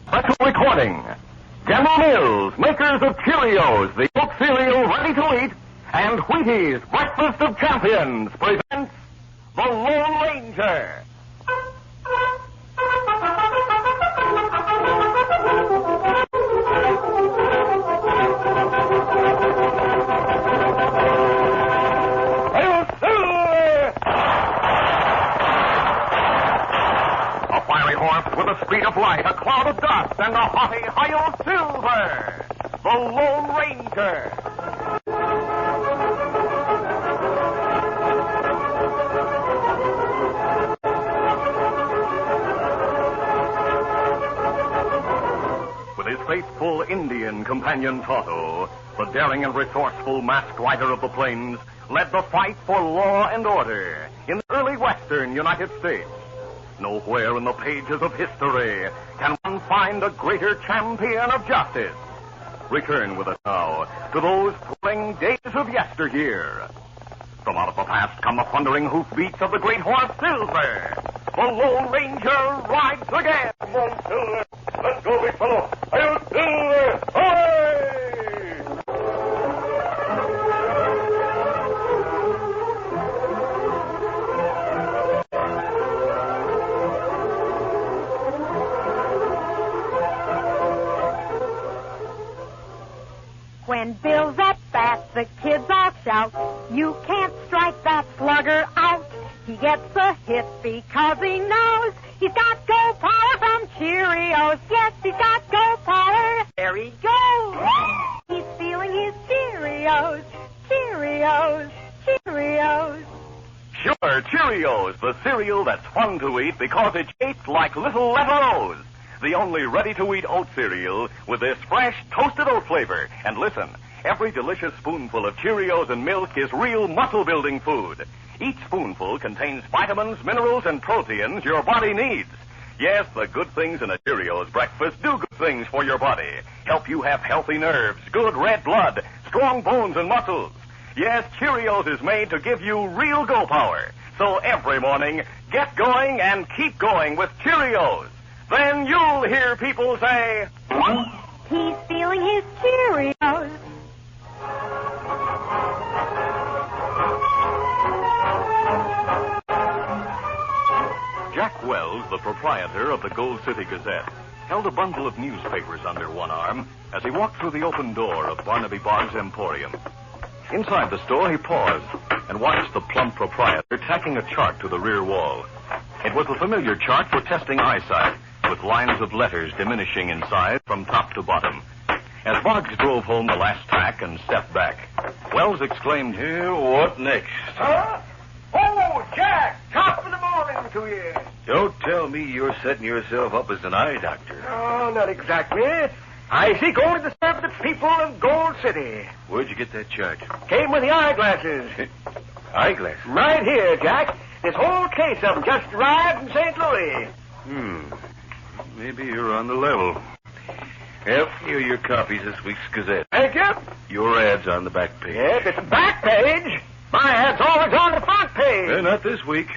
Special recording. General Mills, makers of Cheerios, the oat cereal ready to eat, and Wheaties, breakfast of champions, presents The Lone Ranger. With the speed of light, a cloud of dust, and a haughty high silver, the Lone Ranger. With his faithful Indian companion Tonto, the daring and resourceful masked rider of the plains led the fight for law and order in the early western United States. Nowhere in the pages of history can one find a greater champion of justice. Return with us now to those thrilling days of yesteryear. From out of the past come the thundering hoofbeats of the great horse Silver. The Lone Ranger rides again. Come on, Silver. Let's go, big fellow. Hail, Silver! Away! When Bill's at bat, the kids all shout, "You can't strike that slugger out." He gets a hit because he knows he's got go power from Cheerios. Yes, he's got go power. There he goes. He's feeling his Cheerios. Cheerios. Cheerios. Sure, Cheerios, the cereal that's fun to eat because it tastes like little letter-O's. The only ready-to-eat oat cereal with this fresh, toasted oat flavor. And listen, every delicious spoonful of Cheerios and milk is real muscle-building food. Each spoonful contains vitamins, minerals, and proteins your body needs. Yes, the good things in a Cheerios breakfast do good things for your body. Help you have healthy nerves, good red blood, strong bones and muscles. Yes, Cheerios is made to give you real go power. So every morning, get going and keep going with Cheerios. Then you'll hear people say, "He's feeling his Cheerios." Jack Wells, the proprietor of the Gold City Gazette, held a bundle of newspapers under one arm as he walked through the open door of Barnaby Boggs' Emporium. Inside the store, he paused and watched the plump proprietor tacking a chart to the rear wall. It was the familiar chart for testing eyesight, with lines of letters diminishing in size from top to bottom. As Boggs drove home the last tack and stepped back, Wells exclaimed, "What next?" Huh? Oh, Jack! Top of the morning to you. Don't tell me you're setting yourself up as an eye doctor. Oh, not exactly. I seek only to serve the people of Gold City. Where'd you get that chart? Came with the eyeglasses. Eyeglasses? Right here, Jack. This whole case of them just arrived in St. Louis. Maybe you're on the level. Well, here are your copies this week's Gazette. Thank you. Your ad's on the back page. Yes, it's the back page. My ad's always on the front page. Not this week.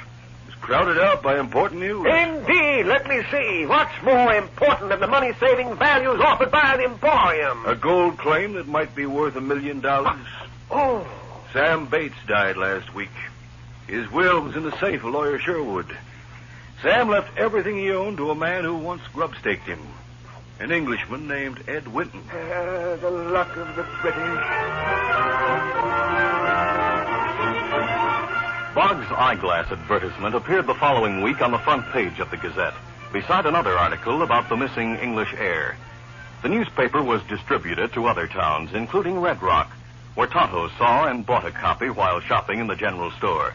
It's crowded out by important news. Indeed. Let me see. What's more important than the money-saving values offered by the Emporium? A gold claim that might be worth $1 million. Oh. Sam Bates died last week. His will was in the safe of Lawyer Sherwood. Sam left everything he owned to a man who once grub-staked him. An Englishman named Ed Winton. The luck of the British. Boggs' Eyeglass advertisement appeared the following week on the front page of the Gazette, beside another article about the missing English heir. The newspaper was distributed to other towns, including Red Rock, where Tonto saw and bought a copy while shopping in the general store.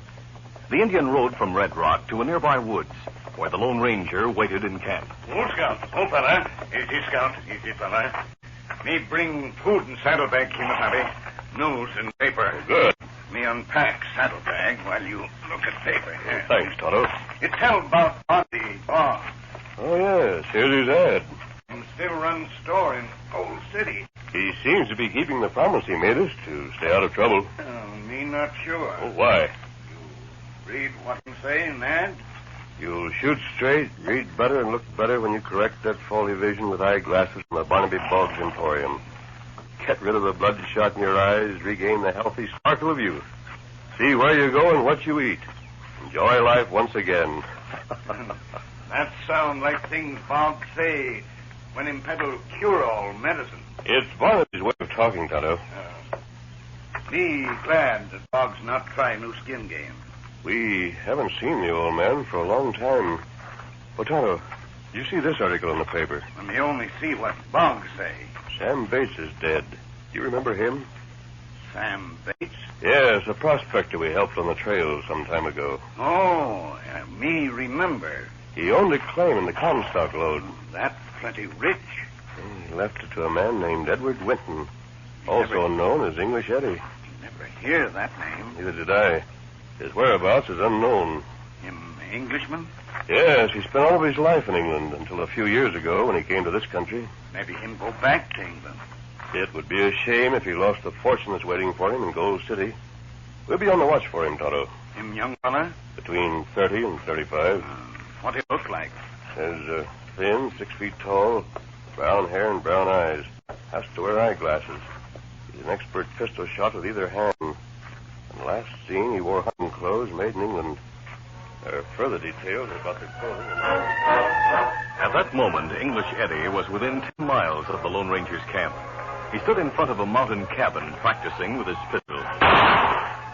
The Indian rode from Red Rock to a nearby woods, where the Lone Ranger waited in camp. Old Scout, old fella. Easy, Scout. Easy, fella. Me bring food and saddlebag, Kimasabi. News and paper. Good. Me unpack saddlebag while you look at paper here. Thanks, Tonto. It tell about Auntie Bob. Oh, yes. Here's his ad. And still runs store in Gold City. He seems to be keeping the promise he made us to stay out of trouble. Me not sure. Oh, why? Read what him say in ad? You'll shoot straight, read better, and look better when you correct that faulty vision with eyeglasses from the Barnaby Boggs Emporium. Get rid of the bloodshot in your eyes, regain the healthy sparkle of youth. See where you go and what you eat. Enjoy life once again. That sound like things Boggs say when him peddle cure-all medicine. It's Barnaby's way of talking, Tonto. Me glad that Boggs not try new skin game. We haven't seen the old man for a long time. Oh, Tonto, you see this article in the paper? When me only see what Boggs say. Sam Bates is dead. Do you remember him? Sam Bates? Yes, a prospector we helped on the trail some time ago. Oh, me remember. He owned a claim in the Comstock lode. That plenty rich. He left it to a man named Edward Winton, also known as English Eddie. Never hear that name. Neither did I. His whereabouts is unknown. Him Englishman? Yes, he spent all of his life in England until a few years ago when he came to this country. Maybe him go back to England. It would be a shame if he lost the fortune that's waiting for him in Gold City. We'll be on the watch for him, Tonto. Him young fella? Between 30 and 35. What he look like? He's thin, 6 feet tall, brown hair and brown eyes. Has to wear eyeglasses. He's an expert pistol shot with either hand. And last seen, he wore hunting clothes made in England. There are further details about the clothing. At that moment, English Eddie was within 10 miles of the Lone Ranger's camp. He stood in front of a mountain cabin, practicing with his pistol.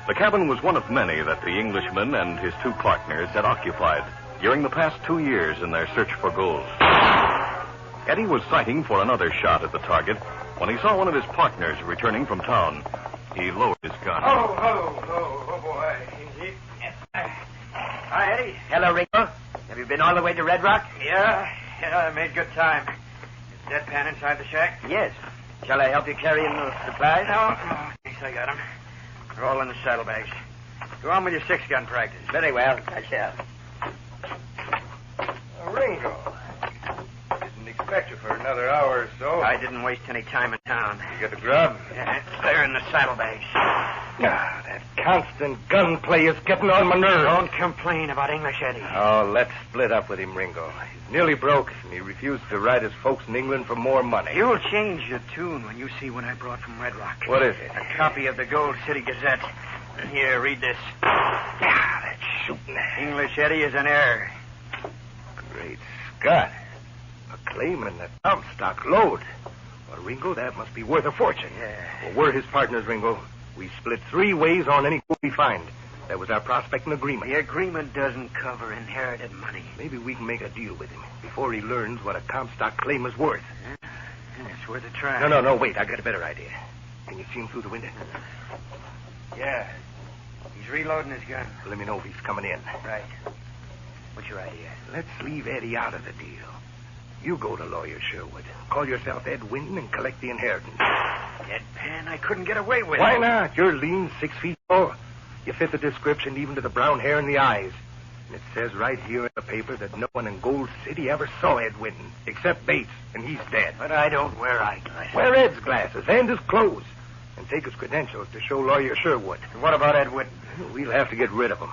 The cabin was one of many that the Englishman and his 2 partners had occupied during the past 2 years in their search for gold. Eddie was sighting for another shot at the target when he saw one of his partners returning from town. He lowered his gun. Oh, boy. Hi, Eddie. Hello, Ringo. Have you been all the way to Red Rock? Yeah, I made good time. Is Deadpan inside the shack? Yes. Shall I help you carry in the supplies? No, thanks, I got 'em. They're all in the saddlebags. Go on with your 6-gun practice. Very well. I shall. Ringo. Didn't expect you for another hour or so. I didn't waste any time in town. You get the grub? Yeah, they're in the saddlebags. That constant gunplay is getting on my nerves. Don't complain about English Eddie. Oh, let's split up with him, Ringo. He's nearly broke, and he refused to ride his folks in England for more money. You'll change your tune when you see what I brought from Red Rock. What is it? A copy of the Gold City Gazette. And here, read this. That's shooting. English Eddie is an heir. Great Scott. A claim in the Comstock lode. Well, Ringo, that must be worth a fortune. Yeah. Well, we're his partners, Ringo. We split 3 ways on any gold we find. That was our prospecting agreement. The agreement doesn't cover inherited money. Maybe we can make a deal with him before he learns what a Comstock claim is worth. Yeah, it's worth a try. No, wait. I got a better idea. Can you see him through the window? Yeah. He's reloading his gun. Let me know if he's coming in. Right. What's your idea? Let's leave Eddie out of the deal. You go to Lawyer Sherwood. Call yourself Ed Winton and collect the inheritance. Deadpan, I couldn't get away with it. Why not? You're lean, 6 feet tall. You fit the description even to the brown hair and the eyes. And it says right here in the paper that no one in Gold City ever saw Ed Winton, except Bates, and he's dead. But I don't wear eyeglasses. Wear Ed's glasses and his clothes. And take his credentials to show Lawyer Sherwood. And what about Ed Winton? We'll have to get rid of him.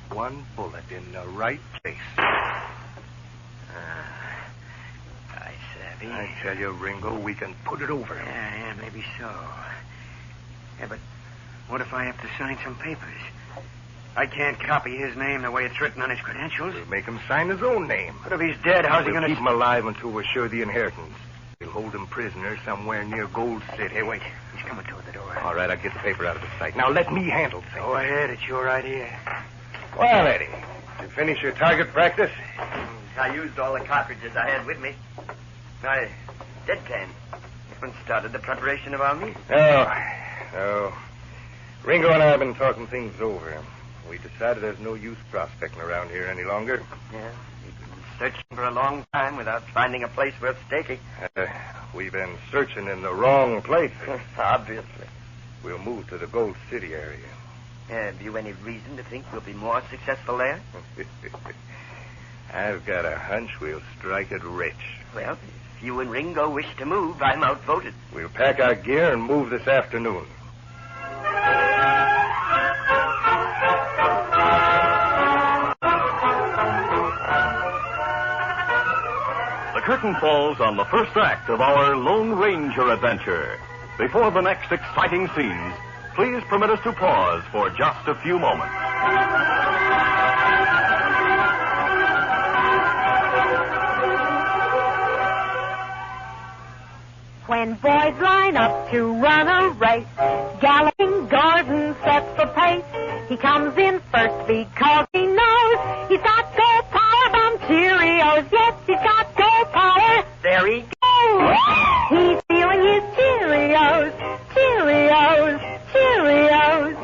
1 bullet in the right place. I savvy. I tell you, Ringo, we can put it over him. Yeah, maybe so. Yeah, but what if I have to sign some papers? I can't copy his name the way it's written on his credentials. We'll make him sign his own name. But if he's dead, how's he We'll going to... keep him alive until we're sure of the inheritance. We'll hold him prisoner somewhere near Gold City. Hey, wait. He's coming toward the door. All right, I'll get the paper out of his sight. Now, let me handle things. Go ahead. It's your idea. Well, Eddie, did you finish your target practice? I used all the cartridges I had with me. I Deadpan. And started the preparation of our meal. No. Ringo and I have been talking things over. We decided there's no use prospecting around here any longer. Yeah, we've been searching for a long time without finding a place worth staking. We've been searching in the wrong place. Obviously. We'll move to the Gold City area. Have you any reason to think we'll be more successful there? I've got a hunch we'll strike it rich. Well, if you and Ringo wish to move, I'm outvoted. We'll pack our gear and move this afternoon. curtain falls on the first act of our Lone Ranger adventure. Before the next exciting scenes, please permit us to pause for just a few moments. When boys line up to run a race, Galloping Gordon sets the pace. He comes in first because he knows he's got go power from Cheerios. Yes, he's got go power. There he goes. He's feeling his Cheerios, Cheerios, Cheerios.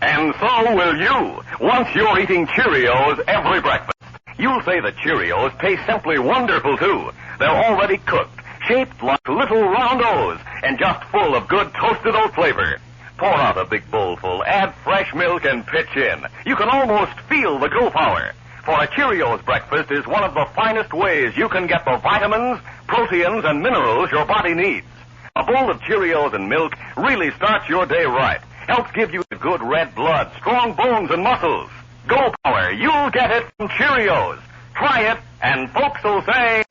And so will you. Once you're eating Cheerios every breakfast, you'll say that Cheerios taste simply wonderful, too. They're already cooked, shaped like little round O's, and just full of good toasted oat flavor. Pour out a big bowlful, add fresh milk, and pitch in. You can almost feel the go power. For a Cheerios breakfast is one of the finest ways you can get the vitamins, proteins, and minerals your body needs. A bowl of Cheerios and milk really starts your day right. Helps give you the good red blood, strong bones, and muscles. Go power, you'll get it from Cheerios. Try it, and folks will say...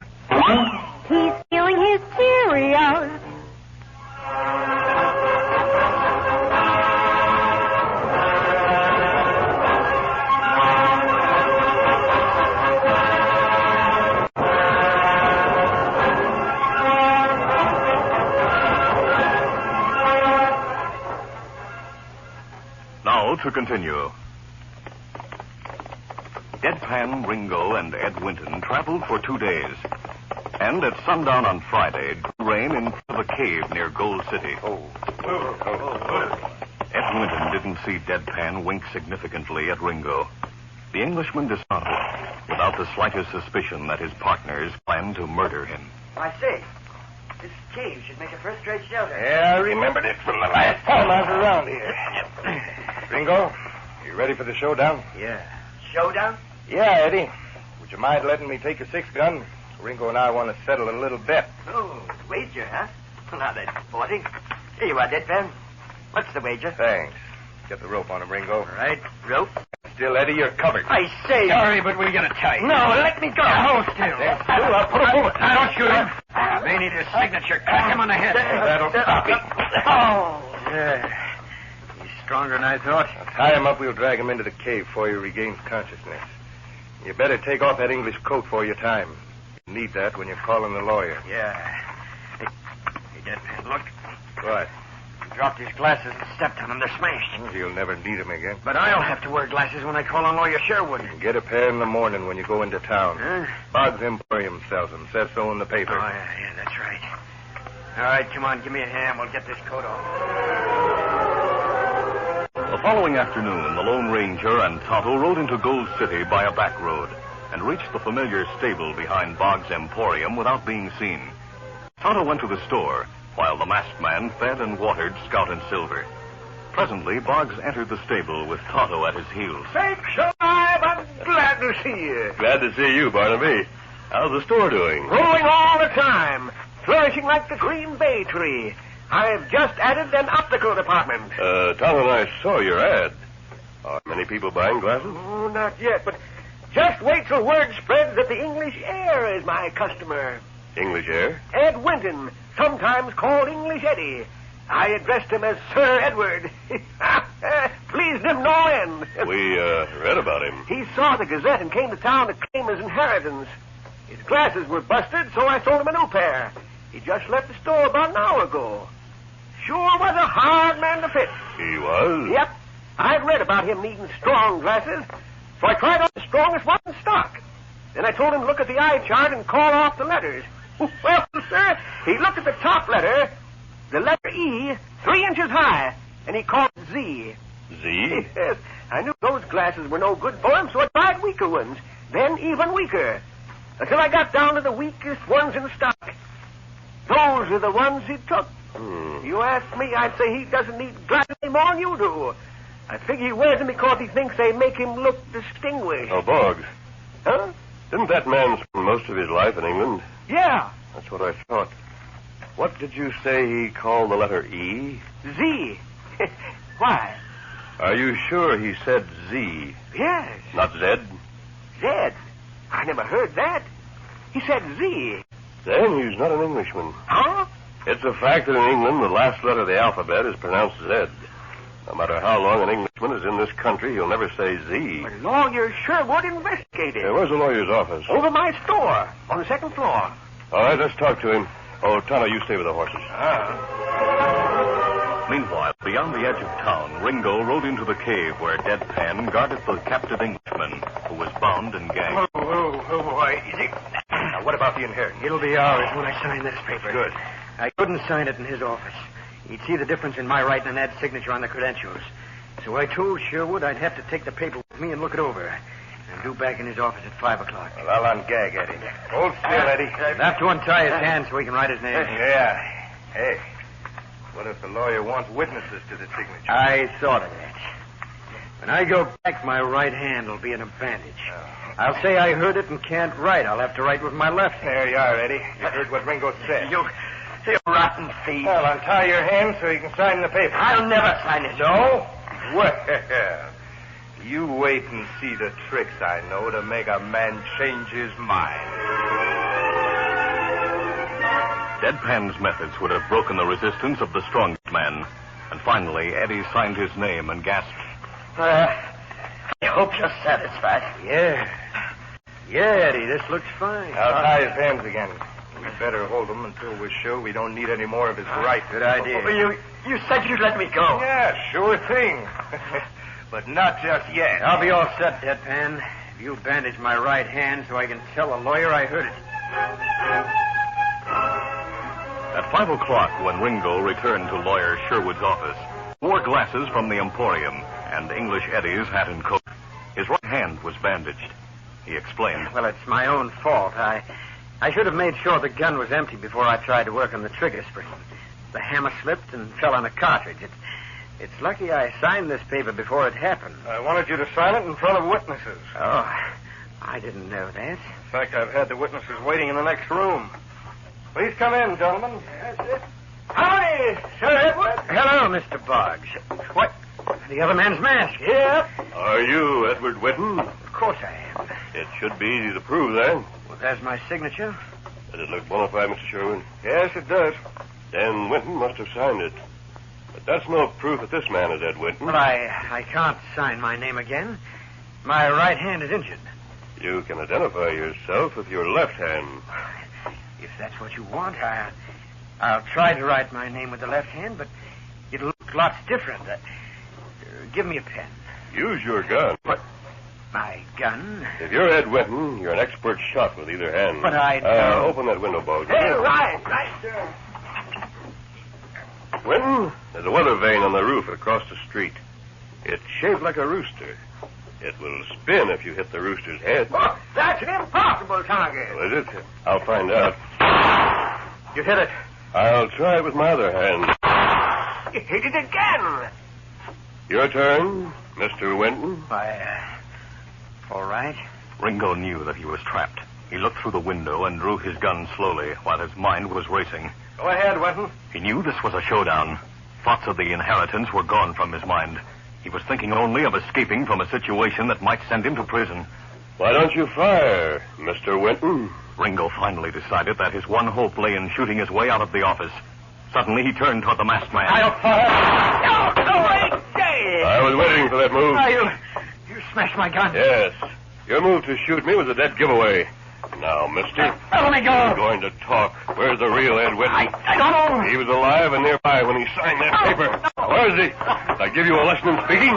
He's feeling his Cheerios. Now to continue. Deadpan, Ringo, and Ed Winton traveled for 2 days. And at sundown on Friday, it rained in front of a cave near Gold City. Ed Winton didn't see Deadpan wink significantly at Ringo. The Englishman dismounted, without the slightest suspicion that his partners planned to murder him. I say, this cave should make a first-rate shelter. Yeah, I remembered it from the last time I was around here. Ringo, you ready for the showdown? Yeah. Showdown? Yeah, Eddie. Would you mind letting me take a 6-gun? Ringo and I want to settle a little bet. Oh, wager, huh? Well, now that's 40. Here you are, Deadpan. What's the wager? Thanks. Get the rope on him, Ringo. All right, rope. Still, Eddie, you're covered. I say... Sorry, but we're going to tie you. No, let me go. Hold still. I'll put a bullet. Now, don't shoot him. They need his signature. Crack him on the head. That'll stop him. Oh. Yeah. He's stronger than I thought. I'll tie him up. We'll drag him into the cave before he regains consciousness. You better take off that English coat for your time. You need that when you're calling the lawyer. Yeah. Hey, Deadpan, look. What? He dropped his glasses and stepped on them. They're smashed. Well, you'll never need them again. But I'll have to wear glasses when I call on Lawyer Sherwood. Get a pair in the morning when you go into town. Huh? Boggs Emporium sells them. Says so in the paper. Oh, yeah, that's right. All right, come on, give me a hand. We'll get this coat off. The following afternoon, the Lone Ranger and Tonto rode into Gold City by a back road and reached the familiar stable behind Boggs Emporium without being seen. Tonto went to the store, while the masked man fed and watered Scout and Silver. Presently, Boggs entered the stable with Tonto at his heels. Thanks, I'm glad to see you. Glad to see you, Barnaby. How's the store doing? Growing all the time. Flourishing like the green bay tree. I've just added an optical department. Tonto and I saw your ad. Are many people buying glasses? Oh, not yet, but just wait till word spreads that the English Air is my customer. English Air? Ed Winton, sometimes called English Eddie. I addressed him as Sir Edward. Pleased him no end. We read about him. He saw the Gazette and came to town to claim his inheritance. His glasses were busted, so I sold him a new pair. He just left the store about an hour ago. Sure was a hard man to fit. He was? Yep. I'd read about him needing strong glasses, so I tried on the strongest one in stock. Then I told him to look at the eye chart and call off the letters. Well, sir, he looked at the top letter, the letter E, 3 inches high, and he called it Z. Z? Yes. I knew those glasses were no good for him, so I tried weaker ones, then even weaker, until I got down to the weakest ones in stock. Those are the ones he took. You ask me, I'd say he doesn't need glasses any more than you do. I figure he wears them because he thinks they make him look distinguished. Oh, Boggs. Huh? Didn't that man spend most of his life in England? Yeah. That's what I thought. What did you say he called the letter E? Z. Why? Are you sure he said Z? Yes. Not Z? Zed. I never heard that. He said Z. Then he's not an Englishman. Huh? It's a fact that in England, the last letter of the alphabet is pronounced Z. No matter how long an Englishman is in this country, he'll never say Z. But Lawyer Sherwood investigated. Where's the lawyer's office? Over my store, on the second floor. All right, let's talk to him. Oh, Tonto, you stay with the horses. Meanwhile, beyond the edge of town, Ringo rode into the cave where Deadpan guarded the captive Englishman, who was bound and gagged. Oh, boy. Easy. Now, what about the inheritance? It'll be ours when I sign this paper. Good. I couldn't sign it in his office. He'd see the difference in my writing and Ed's signature on the credentials. So I told Sherwood I'd have to take the paper with me and look it over. And due back in his office at 5 o'clock. Well, I'll ungag Eddie. Hold still, Eddie. I'll have to untie his hands so he can write his name. Yeah. Hey, what if the lawyer wants witnesses to the signature? I thought of that. When I go back, my right hand will be an advantage. I'll say I heard it and can't write. I'll have to write with my left. There you are, Eddie. You heard what Ringo said. You rotten thief. Well, untie your hands so you can sign the paper. I'll never sign it. No? Well, you wait and see the tricks I know to make a man change his mind. Deadpan's methods would have broken the resistance of the strongest man. And finally, Eddie signed his name and gasped. I hope you're satisfied. Yeah, Eddie, this looks fine. I'll tie his hands again. We'd better hold him until we're sure we don't need any more of his right. Good idea. You said you'd let me go. Yeah, sure thing. But not just yet. I'll be all set, Deadpan. If you'll bandage my right hand so I can tell a lawyer I heard it. At 5 o'clock, when Ringo returned to Lawyer Sherwood's office, wore glasses from the Emporium and English Eddie's hat and coat. His right hand was bandaged. He explained. Well, it's my own fault. I should have made sure the gun was empty before I tried to work on the trigger spring. The hammer slipped and fell on the cartridge. It's lucky I signed this paper before it happened. I wanted you to sign it in front of witnesses. Oh, I didn't know that. In fact, I've had the witnesses waiting in the next room. Please come in, gentlemen. Howdy, Sir Edward. Hello, Mr. Boggs. What? The other man's mask. Yeah. Are you Edward Winton? Of course I am. It should be easy to prove that. Well, there's my signature. Does it look bona fide, Mr. Sherwood? Yes, it does. Then Winton must have signed it. But that's no proof that this man is Ed Winton. Well, I can't sign my name again. My right hand is injured. You can identify yourself with your left hand. If that's what you want, I'll try to write my name with the left hand, but it'll look lots different. Give me a pen. Use your gun. What? My gun? If you're Ed Winton, you're an expert shot with either hand. But I don't. Open that window, Boggs. Hey, right, sir. Winton, there's a weather vane on the roof across the street. It's shaped like a rooster. It will spin if you hit the rooster's head. Oh, that's an impossible target. Well, is it? I'll find out. You hit it. I'll try it with my other hand. You hit it again. Your turn, Mr. Winton. All right. Ringo knew that he was trapped. He looked through the window and drew his gun slowly while his mind was racing. Go ahead, Winton. He knew this was a showdown. Thoughts of the inheritance were gone from his mind. He was thinking only of escaping from a situation that might send him to prison. Why don't you fire, Mr. Winton? Ringo finally decided that his one hope lay in shooting his way out of the office. Suddenly, he turned toward the masked man. I'll fire. No, wait, Jay. I was waiting for that move. You smashed my gun. Yes. Your move to shoot me was a dead giveaway. Now, mister. Let me go. You're going to talk. Where's the real Ed Winton? I don't know. He was alive and nearby when he signed that paper. Where is he? Did I give you a lesson in speaking?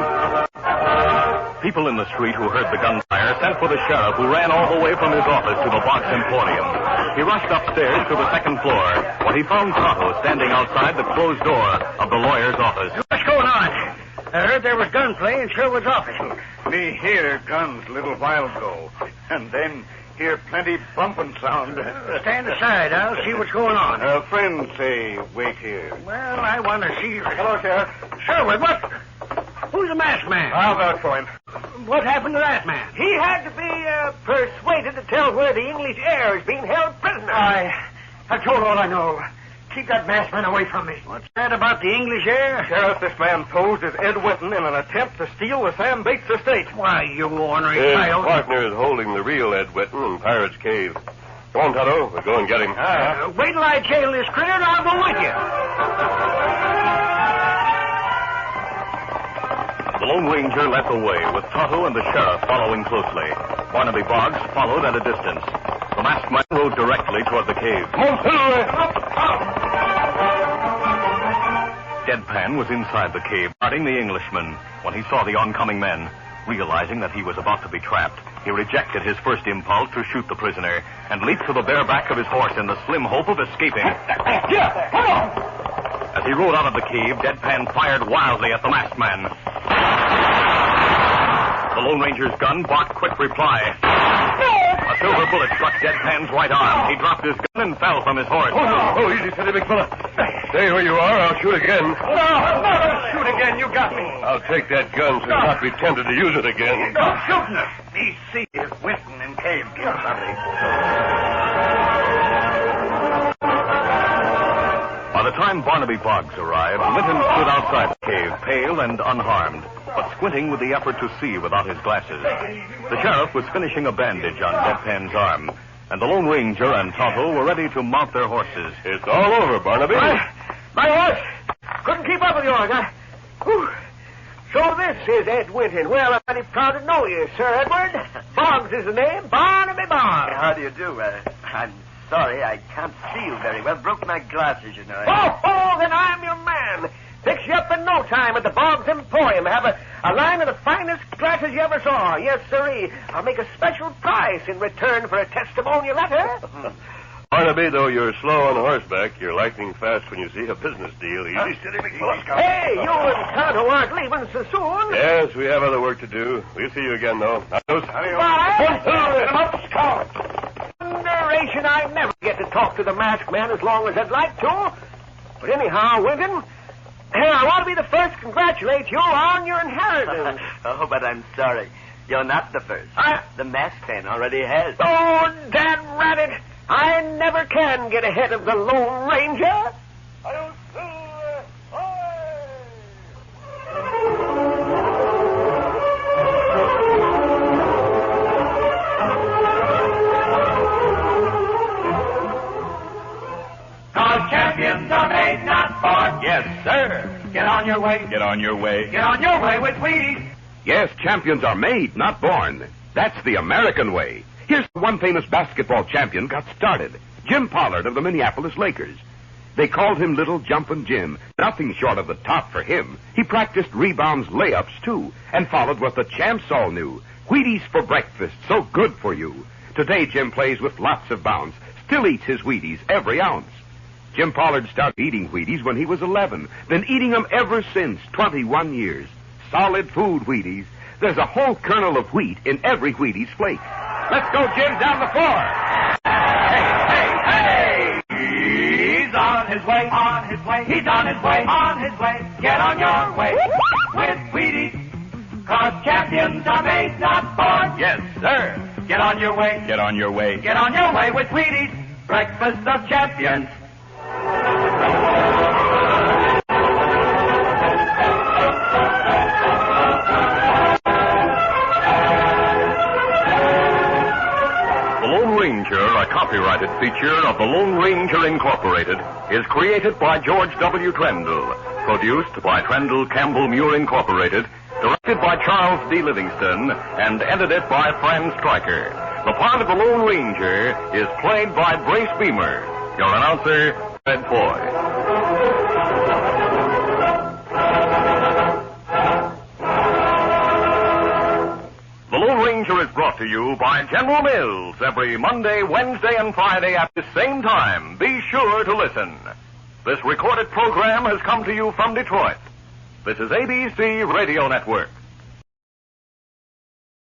People in the street who heard the gunfire sent for the sheriff, who ran all the way from his office to the Box Emporium. He rushed upstairs to the second floor, where he found Tonto standing outside the closed door of the lawyer's office. What's going on? I heard there was gunplay in Sherwood's office. Me hear guns little while ago, and then hear plenty bumping sound. Stand aside. I'll see what's going on. Friends say wait here. Well, I want to see you. Hello, Sheriff. Sherwood, what? Who's the masked man? I'll vouch for him. What happened to that man? He had to be persuaded to tell where the English heir is being held prisoner. I've told all I know. Keep that masked man away from me. What's that about the English heir? Sheriff, this man posed as Ed Winton in an attempt to steal the Sam Bates estate. Why, you ornery His child. partner is holding the real Ed Winton in Pirate's Cave. Come on, Tonto. We'll go and get him. Wait till I jail this critter and I'll go with you. The Lone Ranger led the way, with Tonto and the sheriff following closely. Barnaby Boggs followed at a distance. The masked man rode directly toward the cave. Deadpan was inside the cave, guarding the Englishman, when he saw the oncoming men. Realizing that he was about to be trapped, he rejected his first impulse to shoot the prisoner and leaped to the bare back of his horse in the slim hope of escaping. As he rode out of the cave, Deadpan fired wildly at the masked man. The Lone Ranger's gun barked quick reply. A silver bullet struck Deadpan's right arm. He dropped his gun and fell from his horse. Oh, easy, steady, big fella. Stay where you are. I'll shoot again. No, shoot again. You got me. I'll take that gun so you'll not be tempted to use it again. Don't shoot me. Me see is Winton and Cave kill somebody. By the time Barnaby Boggs arrived, Winton stood outside the cave, pale and unharmed, but squinting with the effort to see without his glasses. The sheriff was finishing a bandage on Deadpan's arm, and the Lone Ranger and Tonto were ready to mount their horses. It's all over, Barnaby. My horse couldn't keep up with yours. So this is Ed Winton. Well, I'm very proud to know you, Sir Edward. Boggs is the name. Barnaby Boggs. How do you do? I'm sorry, I can't see you very well. Broke my glasses, you know. Oh, then I'm your man. Fix you up in no time at the Boggs Emporium. Have a line of the finest glasses you ever saw. Yes, sirree. I'll make a special price in return for a testimonial letter. Barnaby, though you're slow on horseback, you're lightning fast when you see a business deal. Easy, steady, big fella. Hey, you and Tonto aren't leaving so soon. Yes, we have other work to do. We'll see you again, though. Adios. Narration, I never get to talk to the masked man as long as I'd like to. But anyhow, Winton, I want to be the first to congratulate you on your inheritance. Oh, but I'm sorry. You're not the first. The masked man already has. Oh, dad rabbit. I never can get ahead of the Lone Ranger. Cause champions are made, not born. Yes, sir. Get on your way. Get on your way. Get on your way with Wheaties. Yes, champions are made, not born. That's the American way. Here's how one famous basketball champion got started. Jim Pollard of the Minneapolis Lakers. They called him Little Jumpin' Jim. Nothing short of the top for him. He practiced rebounds, layups, too, and followed what the champs all knew. Wheaties for breakfast, so good for you. Today, Jim plays with lots of bounce, still eats his Wheaties every ounce. Jim Pollard started eating Wheaties when he was 11, been eating them ever since, 21 years. Solid food Wheaties. There's a whole kernel of wheat in every Wheaties flake. Let's go, Jim, down the floor. Hey! He's on his way, on his way. He's on his way, on his way. Get on your way with Wheaties. Cause champions are made, not born. Yes, sir. Get on your way. Get on your way. Get on your way with Wheaties. Breakfast of champions. A copyrighted feature of the Lone Ranger Incorporated, is created by George W. Trendle, produced by Trendle Campbell Muir Incorporated, directed by Charles D. Livingston, and edited by Fran Stryker. The part of the Lone Ranger is played by Brace Beamer. Your announcer, Fred Foy. The Lone Ranger is brought to you by General Mills every Monday, Wednesday, and Friday at the same time. Be sure to listen. This recorded program has come to you from Detroit. This is ABC Radio Network.